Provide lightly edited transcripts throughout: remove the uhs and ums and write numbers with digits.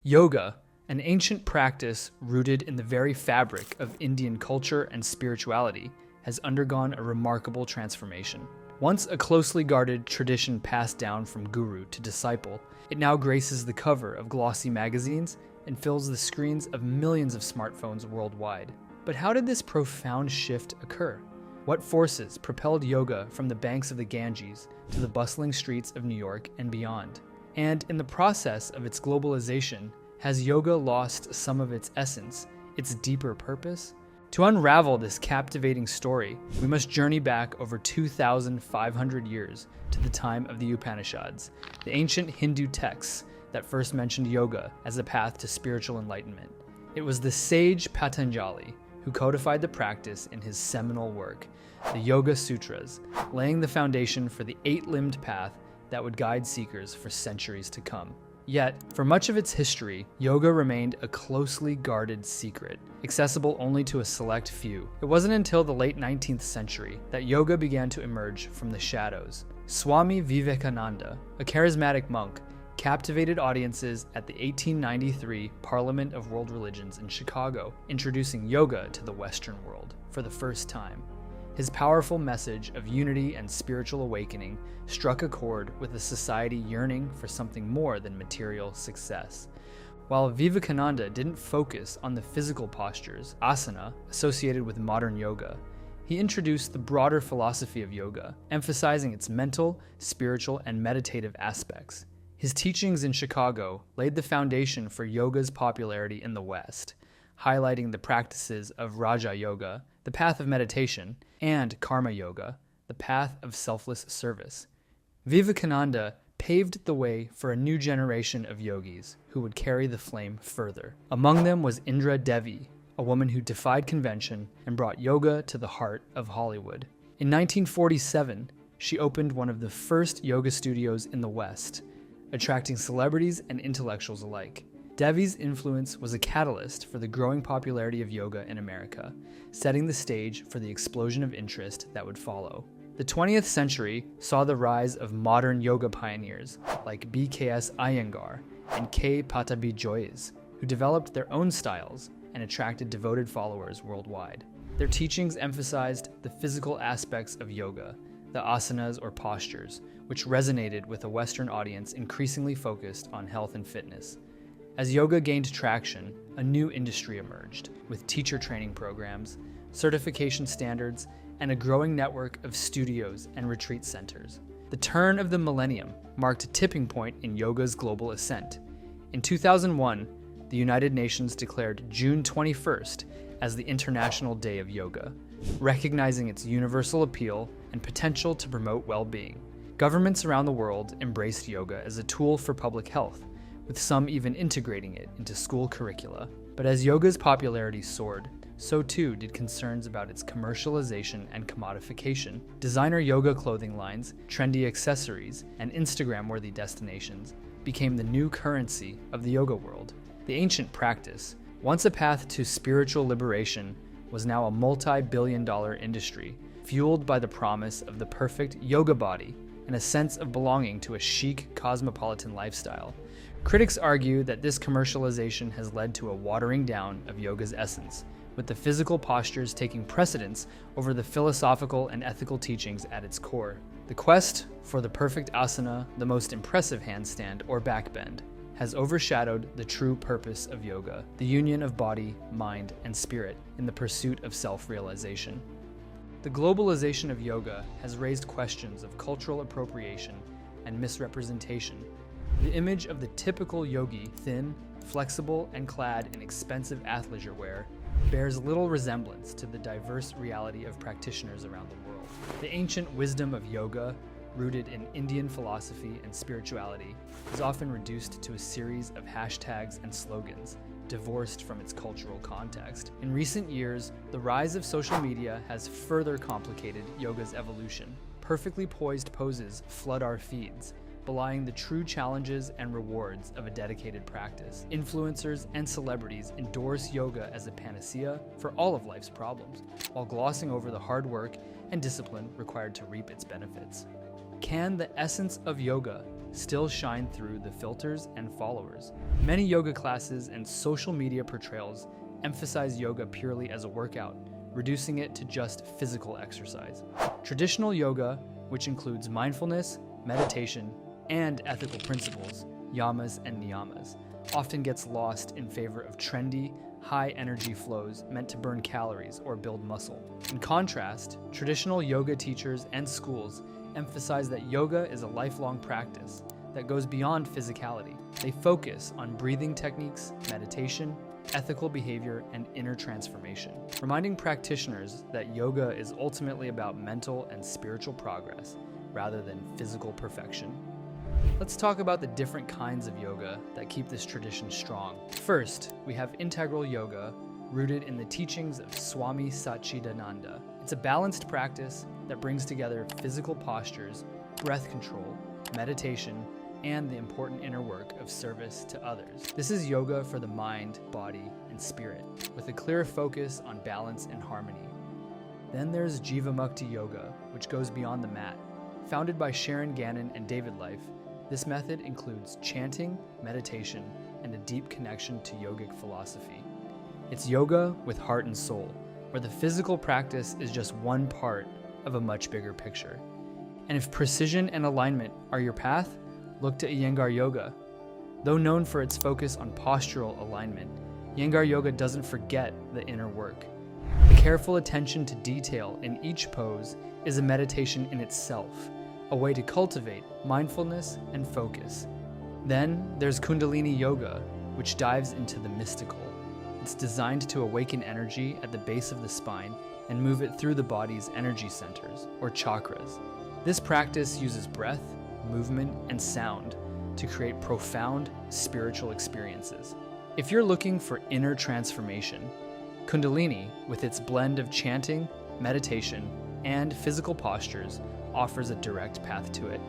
Yoga, an ancient practice rooted in the very fabric of Indian culture and spirituality, has undergone a remarkable transformation. Once a closely guarded tradition passed down from guru to disciple, it now graces the cover of glossy magazines and fills the screens of millions of smartphones worldwide. But how did this profound shift occur? What forces propelled yoga from the banks of the Ganges to the bustling streets of New York and beyond? And in the process of its globalization, has yoga lost some of its essence, its deeper purpose? To unravel this captivating story, we must journey back over 2,500 years to the time of the Upanishads, the ancient Hindu texts that first mentioned yoga as a path to spiritual enlightenment. It was the sage Patanjali who codified the practice in his seminal work, the Yoga Sutras, laying the foundation for the eight-limbed path that would guide seekers for centuries to come. Yet, for much of its history, yoga remained a closely guarded secret, accessible only to a select few. It wasn't until the late 19th century that yoga began to emerge from the shadows. Swami Vivekananda, a charismatic monk, captivated audiences at the 1893 Parliament of World Religions in Chicago, introducing yoga to the Western world for the first time. His powerful message of unity and spiritual awakening struck a chord with a society yearning for something more than material success. While Vivekananda didn't focus on the physical postures, asana, associated with modern yoga, he introduced the broader philosophy of yoga, emphasizing its mental, spiritual, and meditative aspects. His teachings in Chicago laid the foundation for yoga's popularity in the West, highlighting the practices of Raja Yoga, the path of meditation, and Karma Yoga, the path of selfless service. Vivekananda paved the way for a new generation of yogis who would carry the flame further. Among them was Indra Devi, a woman who defied convention and brought yoga to the heart of Hollywood. In 1947, she opened one of the first yoga studios in the West, attracting celebrities and intellectuals alike. Devi's influence was a catalyst for the growing popularity of yoga in America, setting the stage for the explosion of interest that would follow. The 20th century saw the rise of modern yoga pioneers like BKS Iyengar and K. Patabi Jois, who developed their own styles and attracted devoted followers worldwide. Their teachings emphasized the physical aspects of yoga, the asanas or postures, which resonated with a Western audience increasingly focused on health and fitness. As yoga gained traction, a new industry emerged, with teacher training programs, certification standards, and a growing network of studios and retreat centers. The turn of the millennium marked a tipping point in yoga's global ascent. In 2001, the United Nations declared June 21st as the International Day of Yoga, recognizing its universal appeal and potential to promote well-being. Governments around the world embraced yoga as a tool for public health, with some even integrating it into school curricula. But as yoga's popularity soared, so too did concerns about its commercialization and commodification. Designer yoga clothing lines, trendy accessories, and Instagram-worthy destinations became the new currency of the yoga world. The ancient practice, once a path to spiritual liberation, was now a multi-billion-dollar industry, fueled by the promise of the perfect yoga body and a sense of belonging to a chic, cosmopolitan lifestyle. Critics argue that this commercialization has led to a watering down of yoga's essence, with the physical postures taking precedence over the philosophical and ethical teachings at its core. The quest for the perfect asana, the most impressive handstand or backbend, has overshadowed the true purpose of yoga, the union of body, mind, and spirit in the pursuit of self-realization. The globalization of yoga has raised questions of cultural appropriation and misrepresentation. The image of the typical yogi, thin, flexible, and clad in expensive athleisure wear, bears little resemblance to the diverse reality of practitioners around the world. The ancient wisdom of yoga, rooted in Indian philosophy and spirituality, is often reduced to a series of hashtags and slogans, divorced from its cultural context. In recent years, the rise of social media has further complicated yoga's evolution. Perfectly poised poses flood our feeds, belying the true challenges and rewards of a dedicated practice. Influencers and celebrities endorse yoga as a panacea for all of life's problems, while glossing over the hard work and discipline required to reap its benefits. Can the essence of yoga still shine through the filters and followers. Many yoga classes and social media portrayals emphasize yoga purely as a workout, reducing it to just physical exercise. Traditional yoga, which includes mindfulness, meditation, and ethical principles, yamas and niyamas, often gets lost in favor of trendy, high-energy flows meant to burn calories or build muscle. In contrast, traditional yoga teachers and schools emphasize that yoga is a lifelong practice that goes beyond physicality. They focus on breathing techniques, meditation, ethical behavior, and inner transformation, reminding practitioners that yoga is ultimately about mental and spiritual progress rather than physical perfection. Let's talk about the different kinds of yoga that keep this tradition strong. First, we have integral yoga, rooted in the teachings of Swami Satchidananda. It's a balanced practice that brings together physical postures, breath control, meditation, and the important inner work of service to others. This is yoga for the mind, body, and spirit, with a clear focus on balance and harmony. Then there's Jivamukti yoga, which goes beyond the mat. Founded by Sharon Gannon and David Life, this method includes chanting, meditation, and a deep connection to yogic philosophy. It's yoga with heart and soul, where the physical practice is just one part of a much bigger picture. And if precision and alignment are your path, look to Iyengar yoga. Though known for its focus on postural alignment, Iyengar yoga doesn't forget the inner work. The careful attention to detail in each pose is a meditation in itself, a way to cultivate mindfulness and focus. Then there's Kundalini yoga, which dives into the mystical. It's designed to awaken energy at the base of the spine and move it through the body's energy centers, or chakras. This practice uses breath, movement, and sound to create profound spiritual experiences. If you're looking for inner transformation, Kundalini, with its blend of chanting, meditation, and physical postures, offers a direct path to it.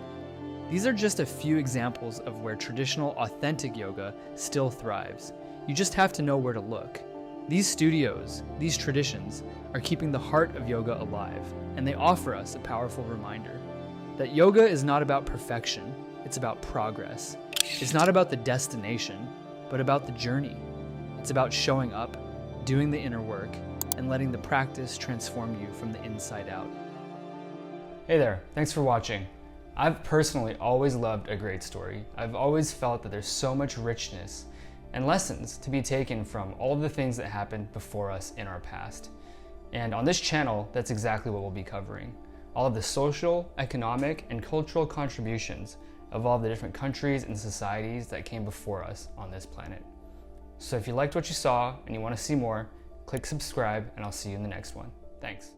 These are just a few examples of where traditional authentic yoga still thrives. You just have to know where to look. These studios, these traditions, are keeping the heart of yoga alive, and they offer us a powerful reminder that yoga is not about perfection, it's about progress. It's not about the destination, but about the journey. It's about showing up, doing the inner work, and letting the practice transform you from the inside out. Hey there, thanks for watching. I've personally always loved a great story. I've always felt that there's so much richness and lessons to be taken from all of the things that happened before us in our past. And on this channel, that's exactly what we'll be covering. All of the social, economic, and cultural contributions of all the different countries and societies that came before us on this planet. So if you liked what you saw and you want to see more, click subscribe and I'll see you in the next one. Thanks.